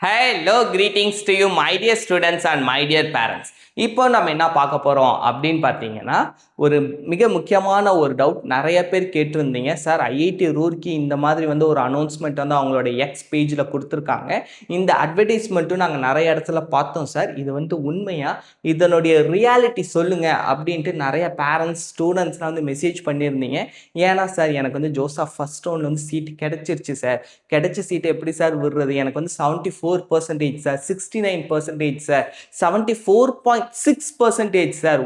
Hello, greetings to you, my dear students and my dear parents. இப்போ நம்ம என்ன பார்க்க போகிறோம் அப்படின்னு பார்த்தீங்கன்னா, ஒரு மிக முக்கியமான ஒரு டவுட் நிறைய பேர் கேட்டிருந்தீங்க. சார், ஐஐடி ரூர்க்கி இந்த மாதிரி ஒரு அனௌன்ஸ்மெண்ட் அவங்களோட எக்ஸ் பேஜில் கொடுத்துருக்காங்க. இந்த அட்வர்டைஸ்மெண்ட்டும் நாங்கள் நிறைய இடத்துல பார்த்தோம் சார். இது உண்மையாக இதனுடைய ரியாலிட்டி சொல்லுங்கள் அப்படின்ட்டு நிறைய பேரண்ட்ஸ் ஸ்டூடெண்ட்ஸ்லாம் மெசேஜ் பண்ணியிருந்தீங்க. ஏன்னா சார், எனக்கு ஜோசப் ஃபர்ஸ்ட் ரவுண்டில் சீட் கிடைச்சிருச்சு சார். கிடைச்ச சீட்டை எப்படி சார் விடுறது? எனக்கு 74% சார், 69% சார், 74.6% சார்,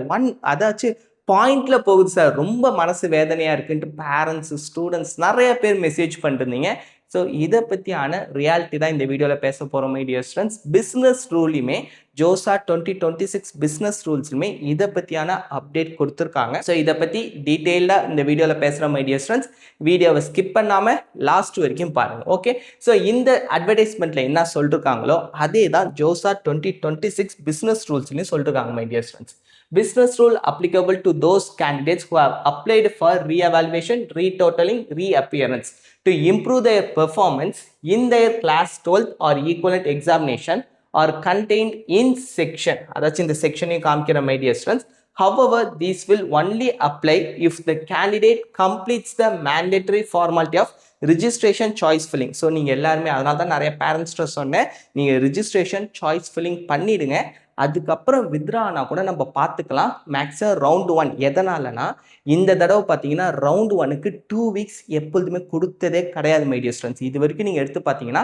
அதாச்சும் பாயிண்ட்ல போகுது சார். ரொம்ப மனசு வேதனையா இருக்குன்ட்டு பேரண்ட்ஸ் ஸ்டூடெண்ட்ஸ் நிறைய பேர் மெசேஜ் பண்ணிருந்தீங்க. ஸோ இதை பற்றியான ரியாலிட்டி தான் இந்த வீடியோவில் பேச போகிறோம் மை டியர் ஸ்டூடெண்ட்ஸ். பிஸ்னஸ் ரூலையுமே ஜோசா 2026 பிஸ்னஸ் ரூல்ஸ்லுமே இதை பற்றியான அப்டேட் கொடுத்துருக்காங்க. ஸோ இதை பற்றி டீட்டெயிலாக இந்த வீடியோவில் பேசுகிற மை டியர் ஸ்டூடெண்ட்ஸ். வீடியோவை ஸ்கிப் பண்ணாமல் லாஸ்ட் வரைக்கும் பாருங்கள். ஓகே, ஸோ இந்த அட்வர்டைஸ்மெண்ட்டில் என்ன சொல்லிருக்காங்களோ அதே தான் ஜோசா 2026 பிஸ்னஸ் ரூல்ஸ்லையும் சொல்லிருக்காங்க my dear students. Business rule applicable to those candidates who have applied for re-evaluation, retotaling, reappearance to improve their performance in their class 12th or equivalent examination are contained in section. That's in the section you காமிக்கிற my dear students. However, these will only apply if the candidate completes the mandatory formality of registration choice filling. So நீங்கள் எல்லாருமே, அதனால தான் நிறைய பேரண்ட்ஸ்ட்டு சொன்னேன், நீங்கள் registration choice filling பண்ணிவிடுங்க. அதுக்கப்புறம் வித்ரானா கூட நம்ம பார்த்துக்கலாம். மேக்ஸிமம் ரவுண்டு 1 எதனாலனா, இந்த தடவை பார்த்தீங்கன்னா ரவுண்டு 1க்கு 2 வீக்ஸ் எப்பொழுதுமே கொடுத்ததே கிடையாது மை டியர் ஸ்டூடெண்ட்ஸ். இது வரைக்கும் நீங்கள் எடுத்து பார்த்தீங்கன்னா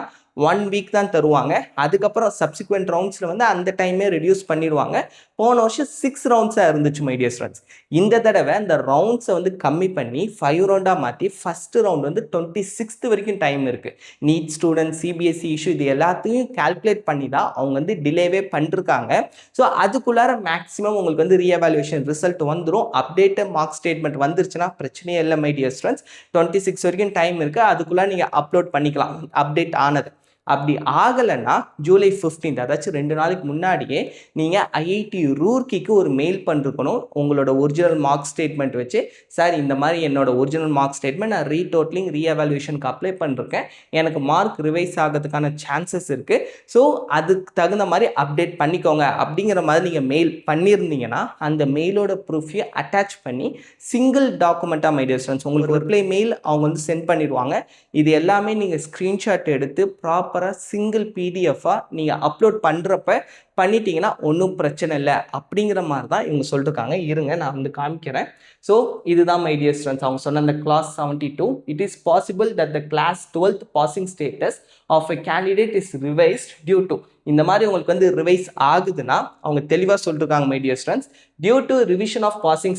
1 வீக் தான் தருவாங்க. அதுக்கப்புறம் சப்சிக்வெண்ட் ரவுண்ட்ஸில் அந்த டைமே ரெடியூஸ் பண்ணிடுவாங்க. போன வருஷம் 6 ரவுண்ட்ஸாக இருந்துச்சு மை டியர் ஸ்டூடெண்ட்ஸ். இந்த தடவை இந்த ரவுண்ட்ஸை கம்மி பண்ணி 5 ரவுண்டாக மாற்றி ஃபஸ்ட்டு ரவுண்ட் 26th வரைக்கும் டைம் இருக்குது. நீட் ஸ்டூடெண்ட், சிபிஎஸ்சி இஷ்யூ, இது எல்லாத்தையும் கால்குலேட் பண்ணி தான் அவங்க டிலேவே பண்ணிருக்காங்க. ஸோ அதுக்குள்ளார மேக்ஸிமம் உங்களுக்கு ரீஎவாலுவேஷன் ரிசல்ட் வந்துடும். அப்டேட்டு மார்க் ஸ்டேட்மெண்ட் வந்துருச்சுன்னா பிரச்சனையே இல்லை மை டியர் ஸ்டூடெண்ட்ஸ். 26 வரைக்கும் டைம் இருக்குது. அதுக்குள்ளே நீங்கள் அப்லோட் பண்ணிக்கலாம் அப்டேட் ஆனது. அப்படி ஆகலைன்னா ஜூலை 15, அதாச்சும் 2 நாளைக்கு முன்னாடியே நீங்கள் ஐஐடி ரூர்க்கிக்கு ஒரு மெயில் பண்ணிருக்கணும். உங்களோட ஒரிஜினல் மார்க் ஸ்டேட்மெண்ட் வச்சு, சார் இந்த மாதிரி என்னோட ஒரிஜினல் மார்க் ஸ்டேட்மெண்ட் நான் ரீடோட்டலிங் ரீஎவாலுவேஷனுக்கு அப்ளை பண்ணிருக்கேன், எனக்கு மார்க் ரிவைஸ் ஆகிறதுக்கான சான்சஸ் இருக்குது, ஸோ அதுக்கு தகுந்த மாதிரி அப்டேட் பண்ணிக்கோங்க அப்படிங்கிற மாதிரி நீங்கள் மெயில் பண்ணியிருந்தீங்கன்னா அந்த மெயிலோட ப்ரூஃபையை அட்டாச் பண்ணி சிங்கிள் டாக்குமெண்ட்டாக மை டியர் ஸ்டூடெண்ட்ஸ் உங்களுக்கு ரிப்ளை மெயில் அவங்க சென்ட் பண்ணிடுவாங்க. இது எல்லாமே நீங்கள் ஸ்க்ரீன்ஷாட் எடுத்து ப்ராப்பராக சிங்கிள் பிடிஎஃபாக நீங்கள் அப்லோட் பண்ணுறப்ப பண்ணிட்டீங்கன்னா ஒன்றும் பிரச்சனை இல்லை அப்படிங்கிற மாதிரி தான் இவங்க சொல்லிருக்காங்க. இருங்க நான் காமிக்கிறேன். ஸோ இதுதான் மை டியர் ஸ்டூடெண்ட்ஸ் அவங்க சொன்ன அந்த clause 72. It is possible that the class 12th passing status of a candidate is revised due to, இந்த மாதிரி உங்களுக்கு ரிவைஸ் ஆகுதுன்னா அவங்க தெளிவாக சொல்லிருக்காங்க my dear students. Due to revision of passing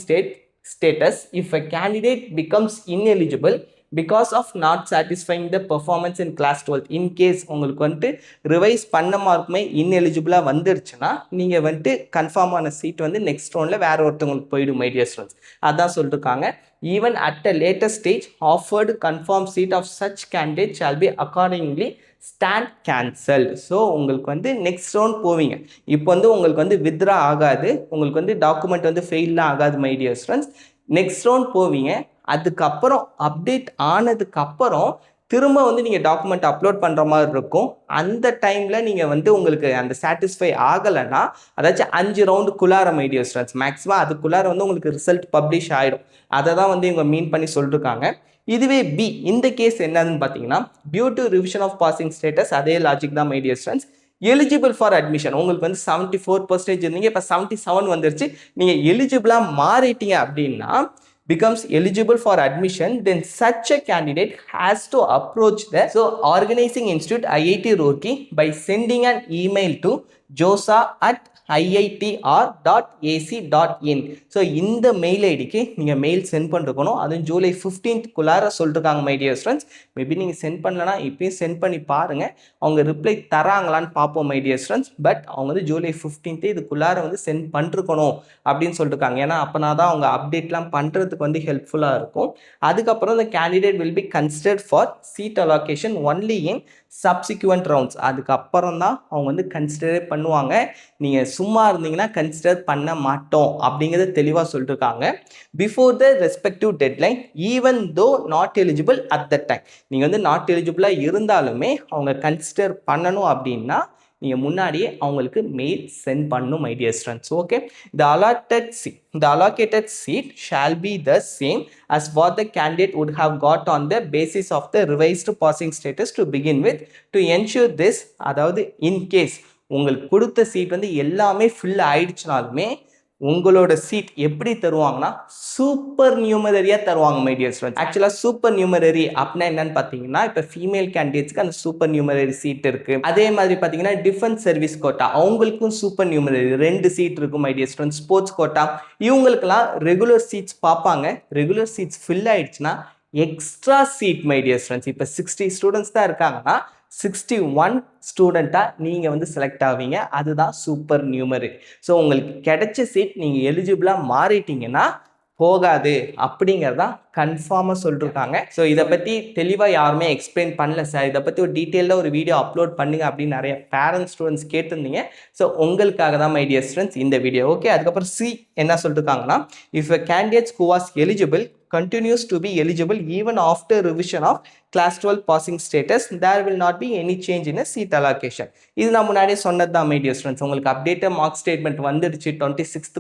status if a candidate becomes ineligible because of not satisfying the performance in class 12. in case உங்களுக்கு revise பண்ண மார்க்குமே இன்எலிஜிபிளாக வந்துருச்சுன்னா நீங்கள் கன்ஃபார்மான சீட் நெக்ஸ்ட் ரவுண்டில் வேற ஒருத்தவங்களுக்கு போயிடும் மை டியர் ஸ்டூடெண்ட்ஸ். அதான் சொல்லிருக்காங்க. Even at a latest stage offered confirm seat of such candidate shall be accordingly stand cancel. So உங்களுக்கு நெக்ஸ்ட் ரவுண்ட் போவீங்க. இப்போ உங்களுக்கு வித்ரா ஆகாது, உங்களுக்கு டாக்குமெண்ட் ஃபெயில்லாம் ஆகாது my dear students. Next round போவீங்க. அதுக்கப்புறம் அப்டேட் ஆனதுக்கப்புறம் திரும்ப நீங்கள் டாக்குமெண்ட் அப்லோட் பண்ணுற மாதிரி இருக்கும். அந்த டைமில் நீங்கள் உங்களுக்கு அந்த சாட்டிஸ்ஃபை ஆகலைன்னா, அதாச்சும் 5 ரவுண்டுக்குள்ளார மை டியர் ஸ்டூடெண்ட்ஸ் மேக்ஸிமம் அதுக்குள்ளார உங்களுக்கு ரிசல்ட் பப்ளிஷ் ஆகிடும். அதை தான் இவங்க மீன் பண்ணி சொல்லிருக்காங்க. இதுவே பி, இந்த கேஸ் என்னதுன்னு பார்த்தீங்கன்னா, due to revision of passing status, அதே லாஜிக் தான் my dear students. Eligible for admission உங்களுக்கு 74% இருந்தீங்க, இப்போ 77 வந்துருச்சு, நீங்கள் எலிஜிபிளாக மாறிட்டீங்க அப்படின்னா becomes eligible for admission, then such a candidate has to approach the organizing institute IIT Roorkee by sending an email to josa@iitr.ac.in. So இந்த mail ஐடிக்கு நீங்கள் மெயில் சென்ட் பண்ணிருக்கணும். அதுவும் ஜூலை 15க்குள்ளார சொல்லிருக்காங்க மை டியர் ஸ்டூடெண்ட்ஸ். மேபி நீங்கள் சென்ட் பண்ணலன்னா இப்பயும் send பண்ணி பாருங்கள், அவங்க ரிப்ளை தராங்களான்னு பார்ப்போம் மை டியர் ஸ்டூடெண்ட்ஸ். பட் அவங்க ஜூலை 15 இதுக்குள்ளார சென்ட் பண்ணிருக்கணும் அப்படின்னு சொல்லிருக்காங்க. ஏன்னா அப்போனா தான் அவங்க அப்டேட்லாம் பண்ணுறதுக்கு ஹெல்ப்ஃபுல்லாக இருக்கும். அதுக்கப்புறம் the candidate will be considered for seat allocation only in subsequent rounds. அதுக்கப்புறம் தான் அவங்க கன்சிடரே பண்ணுவாங்க. நீங்கள் சும்மா இருந்தீங்கன்னா கன்சிடர் பண்ண மாட்டோம் அப்படிங்கிறத தெளிவாக சொல்லியிருக்காங்க. Before the respective deadline even though not eligible at the time. நீங்கள் வந்து நாட் எலிஜிபிளாக இருந்தாலுமே அவங்க கன்சிடர் பண்ணணும் அப்படின்னா நீங்கள் முன்னாடியே அவங்களுக்கு மெயில் சென்ட் பண்ணணும் my dear students. Okay, the allocated seat shall be the same as what the candidate would have got on the basis of the revised passing status to begin with. To ensure this, அதாவது in case உங்களுக்கு கொடுத்த seat வந்து எல்லாமே fill ஆயிடுச்சுனாலுமே உங்களோட seat எப்படி தருவாங்கன்னா super நியூமரரியா தருவாங்க my dear students. ஆக்சுவலாக super numerary அப்படின்னா என்னன்னு பார்த்தீங்கன்னா, இப்போ ஃபீமேல் கேண்டிடேட்ஸ்க்கு அந்த சூப்பர் நியூமரரி சீட் இருக்கு. அதே மாதிரி பார்த்தீங்கன்னா டிஃபென்ஸ் சர்வீஸ் கோட்டா அவங்களுக்கும் சூப்பர் நியூமரரி 2 சீட் இருக்கும் my dear students. Sports quota இவங்களுக்கெல்லாம் ரெகுலர் சீட்ஸ் பார்ப்பாங்க. ரெகுலர் சீட்ஸ் ஃபில் ஆயிடுச்சுன்னா extra seat my dear students. இப்போ 60 ஸ்டூடெண்ட்ஸ் தான் இருக்காங்கன்னா 61 ஸ்டூடெண்ட்டாக நீங்கள் வந்து செலக்ட் ஆவீங்க. அதுதான் சூப்பர் நியூமரி. ஸோ உங்களுக்கு கிடைச்ச சீட் நீங்கள் எலிஜிபிளாக மாறிட்டீங்கன்னா போகாது அப்படிங்கிறதான் கன்ஃபார்மாக சொல்லிருக்காங்க. ஸோ இதை பற்றி தெளிவாக யாருமே எக்ஸ்பிளைன் பண்ணல சார், இதை பற்றி ஒரு டீட்டெயிலாக ஒரு வீடியோ அப்லோட் பண்ணுங்க அப்படின்னு நிறைய பேரண்ட்ஸ் ஸ்டூடெண்ட்ஸ் கேட்டிருந்தீங்க. ஸோ உங்களுக்காக தான் மை டியர் ஸ்டூடெண்ட்ஸ் இந்த வீடியோ. ஓகே, அதுக்கப்புறம் சி என்ன சொல்லிருக்காங்கன்னா, if a candidates who was eligible continues to be eligible even after revision of class 12 passing status, there will not be any change in a seat allocation. இது நான் முன்னாடியே சொன்னது தான் my dear students. உங்களுக்கு updated mark statement வந்துடுச்சு 26th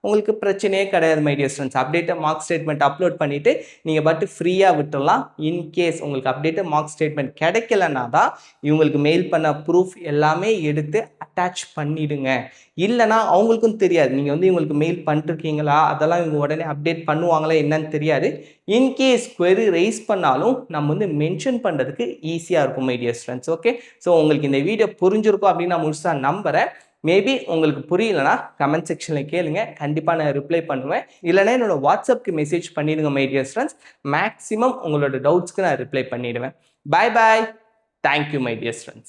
உங்களுக்கு பிரச்சனையே கிடையாது my dear students. Updated mark statement upload பண்ணிவிட்டு நீங்கள் பாட்டு ஃப்ரீயாக விட்டுடலாம். இன்கேஸ் உங்களுக்கு அப்டேட்டட் மார்க் ஸ்டேட்மெண்ட் கிடைக்கலன்னா தான் இவங்களுக்கு மெயில் பண்ண ப்ரூஃப் எல்லாமே எடுத்து அட்டாச் பண்ணிவிடுங்க. இல்லைனா அவங்களுக்கும் தெரியாது நீங்கள் வந்து இவங்களுக்கு மெயில் பண்ணிருக்கீங்களா, அதெல்லாம் இவங்க உடனே அப்டேட் பண்ணுவாங்களா என்னன்னு தெரியாது. இன்கேஸ் query ரைஸ் பண்ணாலும் நம்ம வந்து மென்ஷன் பண்ணுறதுக்கு ஈஸியாக இருக்கும் my dear students. Okay, so உங்களுக்கு இந்த வீடியோ புரிஞ்சிருக்கும் அப்படின்னு நான் முழுசாக நம்புகிறேன். மேபி உங்களுக்கு புரியலனா கமெண்ட் செக்ஷனில் கேளுங்க, கண்டிப்பாக நான் ரிப்ளை பண்ணுவேன். இல்லைனா என்னோட வாட்ஸ்அப்க்கு மெசேஜ் பண்ணிடுங்க மை டியர் ஸ்டூடெண்ட்ஸ். மேக்ஸிமம் உங்களோட டவுட்ஸ்க்கு நான் ரிப்ளை பண்ணிடுவேன். பாய் பாய், தேங்க்யூ மை டியர் ஸ்டூடெண்ட்ஸ்.